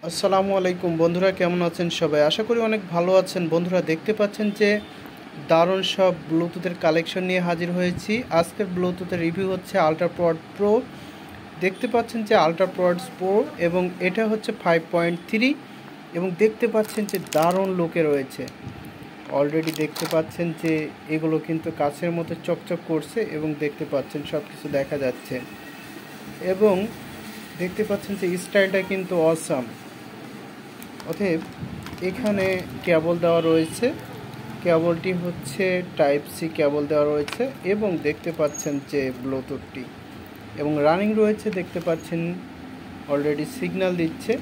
আসসালামু আলাইকুম বন্ধুরা, কেমন আছেন সবাই? আশা করি অনেক ভালো আছেন। বন্ধুরা দেখতে পাচ্ছেন যে দারুণ সব ব্লুটুথের কালেকশন নিয়ে হাজির হয়েছি। আজকের ব্লুটুথের রিভিউ হচ্ছে আল্ট্রাপড প্রো। দেখতে পাচ্ছেন যে আল্ট্রাপডস প্রো এবং এটা হচ্ছে 5.3 এবং দেখতে পাচ্ছেন যে দারুণ লুকে রয়েছে। অলরেডি দেখতে পাচ্ছেন যে এগুলো কিন্তু কাচের মতো চকচক করছে এবং দেখতে পাচ্ছেন সব কিছু দেখা যাচ্ছে এবং দেখতে পাচ্ছেন যে স্টাইলটা কিন্তু অসাম। অতএব এখানে কেবল দেওয়া রয়েছে, কেবলটি হচ্ছে টাইপ সি কেবল দেওয়া রয়েছে এবং দেখতে পাচ্ছেন যে ব্লুটুথটি এবং রানিং রয়েছে। দেখতে পাচ্ছেন অলরেডি সিগন্যাল দিচ্ছে।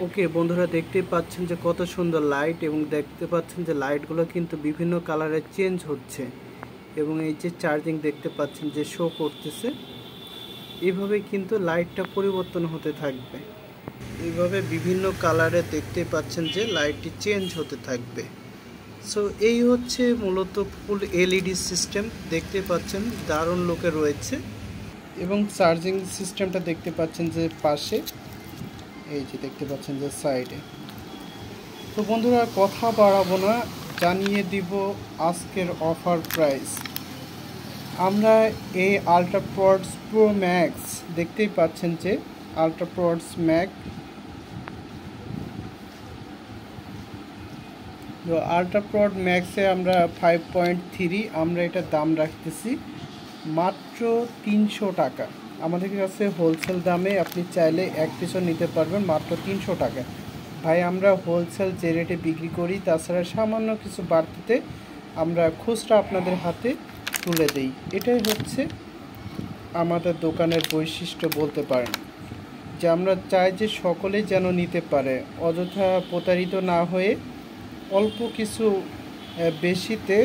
ওকে বন্ধুরা, দেখতে পাচ্ছেন যে কত সুন্দর লাইট এবং দেখতে পাচ্ছেন যে লাইটগুলো কিন্তু বিভিন্ন কালারে চেঞ্জ হচ্ছে এবং এই যে চার্জিং দেখতে পাচ্ছেন যে শো করতেছে। এইভাবে কিন্তু লাইটটা পরিবর্তন হতে থাকবে, এইভাবে বিভিন্ন কালারে দেখতে পাচ্ছেন যে লাইটটি চেঞ্জ হতে থাকবে। সো এই হচ্ছে মূলত ফুল এলইডি সিস্টেম। দেখতে পাচ্ছেন দারুণ লুকে রয়েছে এবং চার্জিং সিস্টেমটা দেখতে পাচ্ছেন যে পাশে, এই যে দেখতে পাচ্ছেন যে সাইডে। তো বন্ধুরা কথা বাড়াবো না, জানিয়ে দিব আজকের অফার প্রাইস। আমরা এই আল্ট্রাপডস প্রো ম্যাক্স দেখতেই পাচ্ছেন যে আল্ট্রাপডস ম্যাক্স, তো আল্ট্রাপড ম্যাক্সে আমরা 5.3 আমরা এটার দাম রাখতেছি মাত্র 300 টাকা। আমাদের কাছে হোলসেল দামে আপনি চাইলে এক পিসও নিতে পারবেন মাত্র 300 টাকা। ভাই আমরা হোলসেল যে রেটে বিক্রি করি, তাছাড়া সামান্য কিছু বাড়তিতে আমরা খুচরা আপনাদের হাতে তুলে দিই। এটাই হচ্ছে আমাদের দোকানের বৈশিষ্ট্য বলতে পারেন, যে আমরা চাই যে সকলেই যেন নিতে পারে, অযথা প্রতারিত না হয়ে অল্প কিছু বেশিতে,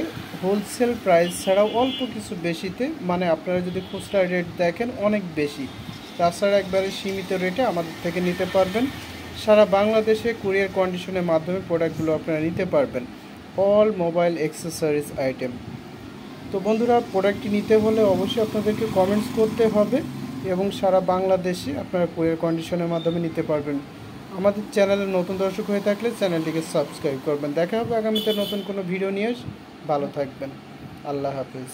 হোলসেল প্রাইস ছাড়াও অল্প কিছু বেশিতে, মানে আপনারা যদি খুচরা রেট দেখেন অনেক বেশি, তাছাড়া একবারে সীমিত রেটে আমাদের থেকে নিতে পারবেন। সারা বাংলাদেশে কুরিয়ার কন্ডিশনের মাধ্যমে প্রোডাক্টগুলো আপনারা নিতে পারবেন, অল মোবাইল অ্যাক্সেসরিজ আইটেম। তো বন্ধুরা প্রোডাক্টটি নিতে হলে অবশ্যই আপনাদেরকে কমেন্টস করতে হবে এবং সারা বাংলাদেশে আপনারা কুরিয়ার কন্ডিশনের মাধ্যমে নিতে পারবেন। আমাদের চ্যানেলে নতুন দর্শক হয়ে থাকলে চ্যানেলটিকে সাবস্ক্রাইব করবেন। দেখা হবে আগামীতে নতুন কোনো ভিডিও নিয়ে। ভালো থাকবেন। আল্লাহ হাফেজ।